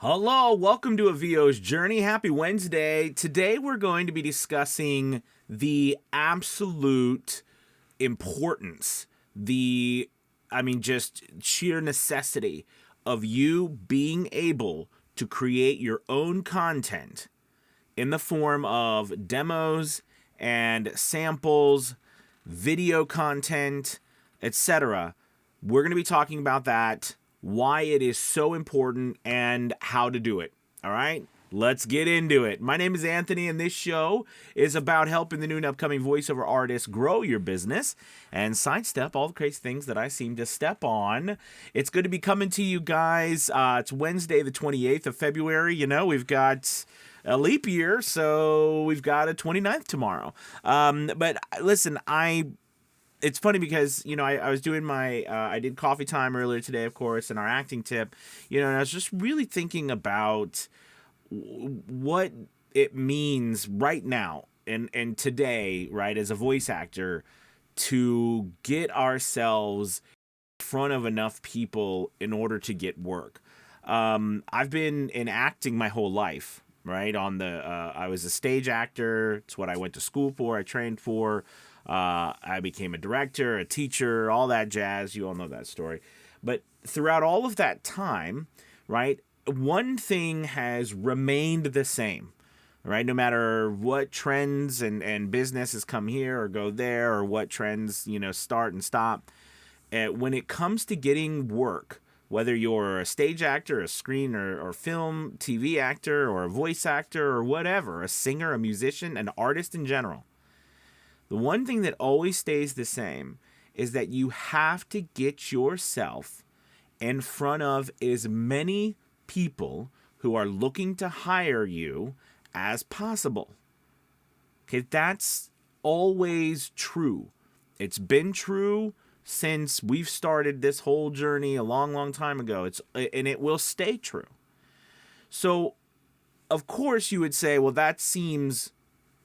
Hello, welcome to A VO's Journey. Happy Wednesday. Today we're going to be discussing the absolute importance, just sheer necessity of you being able to create your own content in the form of demos and samples, video content, etc. We're going to be talking about that, why it is so important, and how to do it. All right? Let's get into it. My name is Anthony, and this show is about helping the new and upcoming voiceover artists grow your business and sidestep all the crazy things that I seem to step on. It's good to be coming to you guys. It's Wednesday, the 28th of February. You know, we've got a leap year, so we've got a 29th tomorrow. But listen, it's funny because, I was doing I did coffee time earlier today, of course, and our acting tip, and I was just really thinking about what it means right now and today, right, as a voice actor, to get ourselves in front of enough people in order to get work. I've been in acting my whole life, right? I was a stage actor. It's what I went to school for. I trained for. I became a director, a teacher, all that jazz. You all know that story. But throughout all of that time, right, one thing has remained the same, right? No matter what trends and businesses come here or go there, or what trends, start and stop. When it comes to getting work, whether you're a stage actor, a screen or film, TV actor, or a voice actor, or whatever, a singer, a musician, an artist in general, the one thing that always stays the same is that you have to get yourself in front of as many people who are looking to hire you as possible. Okay, that's always true. It's been true since we've started this whole journey a long, long time ago. And it will stay true. So, of course, you would say, well, that seems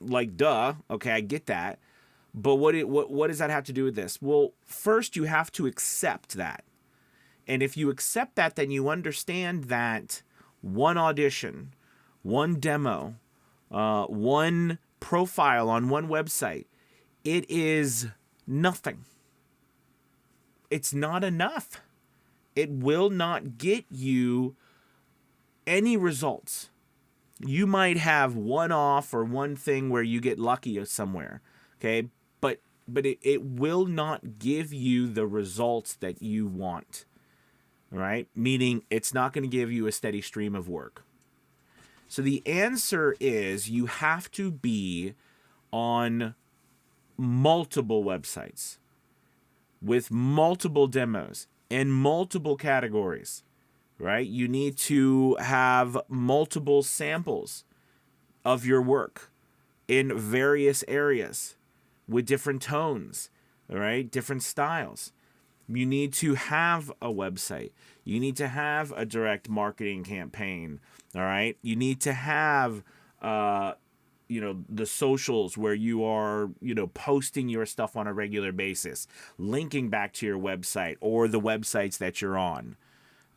like duh. Okay, I get that. But what does that have to do with this? Well, first you have to accept that. And if you accept that, then you understand that one audition, one demo, one profile on one website, it is nothing. It's not enough. It will not get you any results. You might have one off or one thing where you get lucky somewhere, okay? But it will not give you the results that you want, right? Meaning it's not going to give you a steady stream of work. So the answer is you have to be on multiple websites with multiple demos in multiple categories, right? You need to have multiple samples of your work in various areas with different tones, all right? Different styles. You need to have a website. You need to have a direct marketing campaign, all right? You need to have, the socials where you are, posting your stuff on a regular basis, linking back to your website or the websites that you're on.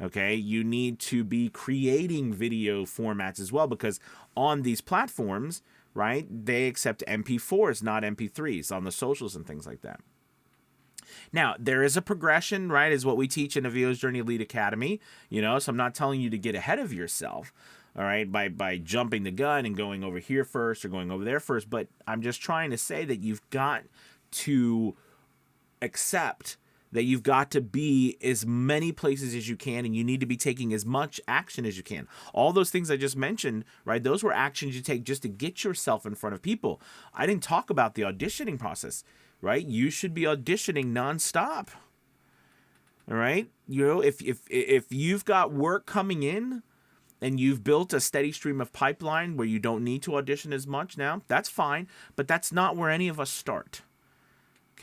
Okay, you need to be creating video formats as well, because on these platforms, right, they accept MP4s, not MP3s on the socials and things like that. Now, there is a progression, right, is what we teach in A VO's Journey Elite Academy, so I'm not telling you to get ahead of yourself, all right, by jumping the gun and going over here first or going over there first, but I'm just trying to say that you've got to accept that you've got to be as many places as you can, and you need to be taking as much action as you can. All those things I just mentioned, right, those were actions you take just to get yourself in front of people. I didn't talk about the auditioning process, right? You should be auditioning nonstop. All right? If you've got work coming in and you've built a steady stream of pipeline where you don't need to audition as much now, that's fine, but that's not where any of us start.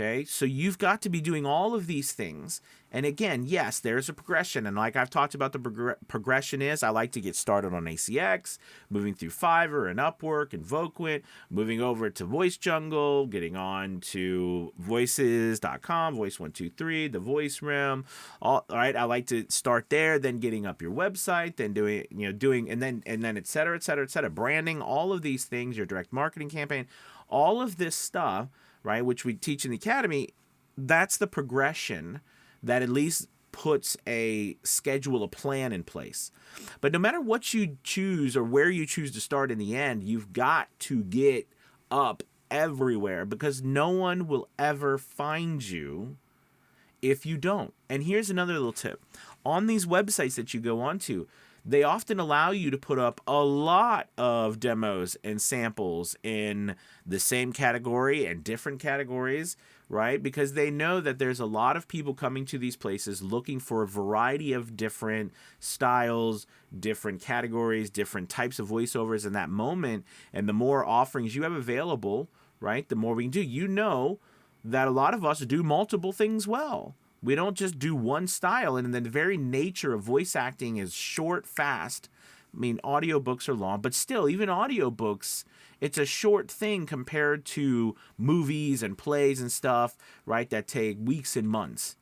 Okay, so you've got to be doing all of these things. And again, yes, there's a progression. And like I've talked about, the progression is I like to get started on ACX, moving through Fiverr and Upwork and Voquent, moving over to Voice Jungle, getting on to voices.com, Voice123, the Voice Rim. All right, I like to start there, then getting up your website, then doing, and then et cetera, et cetera, et cetera. Branding, all of these things, your direct marketing campaign, all of this stuff, right, which we teach in the academy, that's the progression that at least puts a schedule, a plan in place. But no matter what you choose or where you choose to start in the end, you've got to get up everywhere, because no one will ever find you if you don't. And here's another little tip. On these websites that you go onto, they often allow you to put up a lot of demos and samples in the same category and different categories, right? Because they know that there's a lot of people coming to these places looking for a variety of different styles, different categories, different types of voiceovers in that moment. And the more offerings you have available, right, the more we can do. You know that a lot of us do multiple things well. We don't just do one style, and then the very nature of voice acting is short, fast. I mean, audiobooks are long, but still, even audiobooks, it's a short thing compared to movies and plays and stuff, right, that take weeks and months.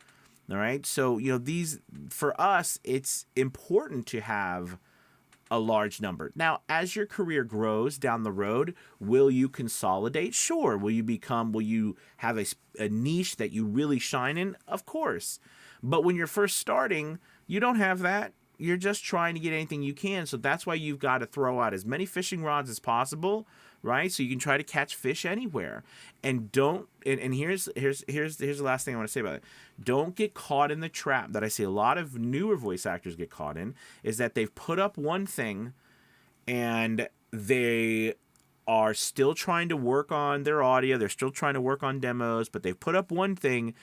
All right? So, these, for us, it's important to have a large number. Now, as your career grows down the road, will you consolidate? Sure. Will you have a niche that you really shine in? Of course. But when you're first starting, you don't have that. You're just trying to get anything you can. So that's why you've got to throw out as many fishing rods as possible, right? So you can try to catch fish anywhere. And here's the last thing I want to say about it. Don't get caught in the trap that I see a lot of newer voice actors get caught in, is that they've put up one thing and they are still trying to work on their audio. They're still trying to work on demos, but they've put up one thing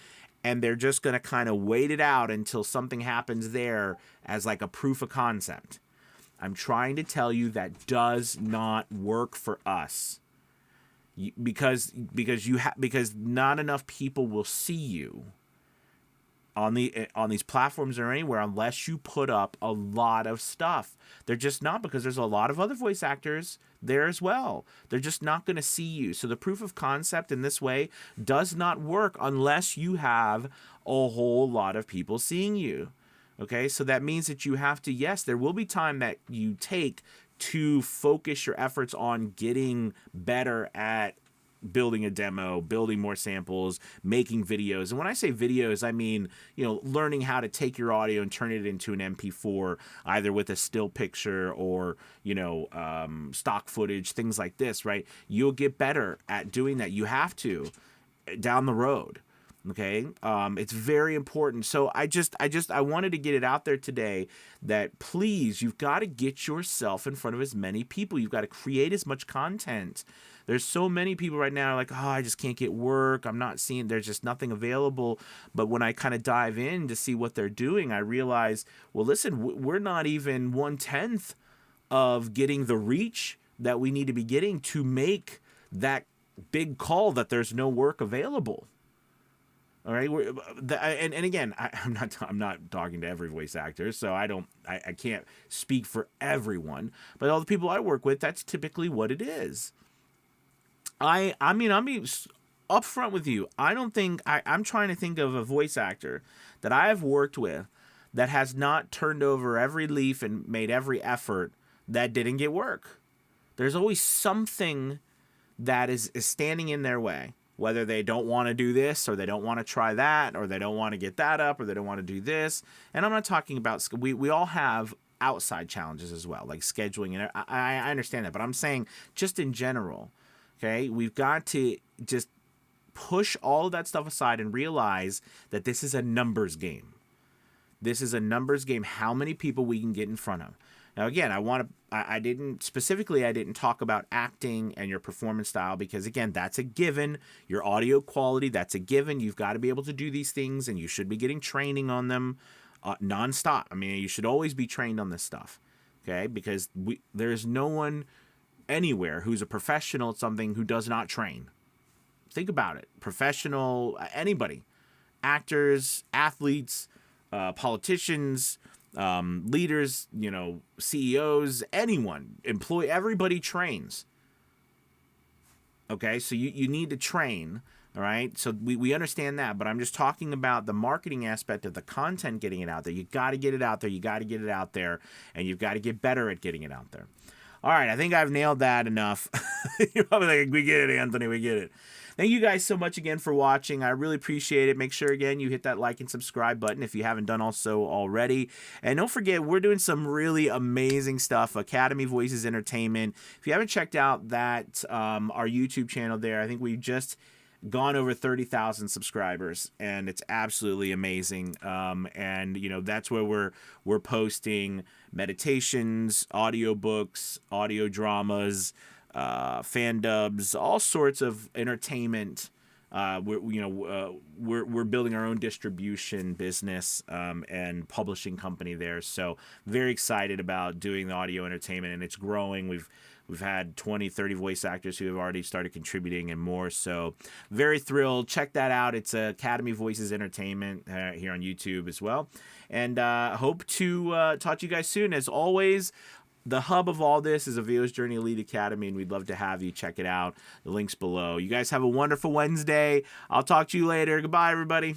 and they're just going to kind of wait it out until something happens there as like a proof of concept. I'm trying to tell you that does not work for us, because not enough people will see you on these platforms or anywhere unless you put up a lot of stuff. They're just not, because there's a lot of other voice actors there as well. They're just not going to see you. So the proof of concept in this way does not work unless you have a whole lot of people seeing you. Okay, so that means that you have to, yes, there will be time that you take to focus your efforts on getting better at building a demo, building more samples, making videos. And when I say videos, I mean, learning how to take your audio and turn it into an MP4, either with a still picture or, stock footage, things like this, right? You'll get better at doing that. You have to down the road. Okay. It's very important. So I wanted to get it out there today that please, you've got to get yourself in front of as many people. You've got to create as much content. There's so many people right now like, I just can't get work. I'm not seeing, there's just nothing available. But when I kind of dive in to see what they're doing, I realize, well, listen, we're not even 1/10 of getting the reach that we need to be getting to make that big call that there's no work available. All right, and again, I'm not talking to every voice actor, so I can't speak for everyone. But all the people I work with, that's typically what it is. I mean, I'm being upfront with you. I don't think I'm trying to think of a voice actor that I have worked with that has not turned over every leaf and made every effort that didn't get work. There's always something that is standing in their way. Whether they don't want to do this, or they don't want to try that, or they don't want to get that up, or they don't want to do this. And I'm not talking about, we all have outside challenges as well, like scheduling, and I understand that, but I'm saying just in general, okay, we've got to just push all of that stuff aside and realize that this is a numbers game. This is a numbers game, how many people we can get in front of. Now, again, I didn't talk about acting and your performance style, because, again, that's a given. Your audio quality, that's a given. You've got to be able to do these things, and you should be getting training on them nonstop. I mean, you should always be trained on this stuff, okay? Because there's no one anywhere who's a professional at something who does not train. Think about it. Professional, anybody, actors, athletes, politicians, leaders, CEOs, anyone, everybody trains. Okay, so you need to train. All right, so we understand that, but I'm just talking about the marketing aspect of the content, getting it out there. You got to get it out there. You got to get it out there, and you've got to get better at getting it out there. All right, I think I've nailed that enough. You're probably like, we get it, Anthony, we get it. Thank you guys so much again for watching. I really appreciate it. Make sure, again, you hit that like and subscribe button if you haven't done so already. And don't forget, we're doing some really amazing stuff. Academy Voices Entertainment. If you haven't checked out that, our YouTube channel there, I think we just gone over 30,000 subscribers, and it's absolutely amazing. And that's where we're posting meditations, audiobooks, audio dramas, fan dubs, all sorts of entertainment. We're building our own distribution business and publishing company there. So very excited about doing the audio entertainment, and it's growing. We've had 20, 30 voice actors who have already started contributing and more. So very thrilled. Check that out. It's Academy Voices Entertainment here on YouTube as well. And hope to talk to you guys soon. As always, the hub of all this is Aveo's Journey Elite Academy, and we'd love to have you check it out. The link's below. You guys have a wonderful Wednesday. I'll talk to you later. Goodbye, everybody.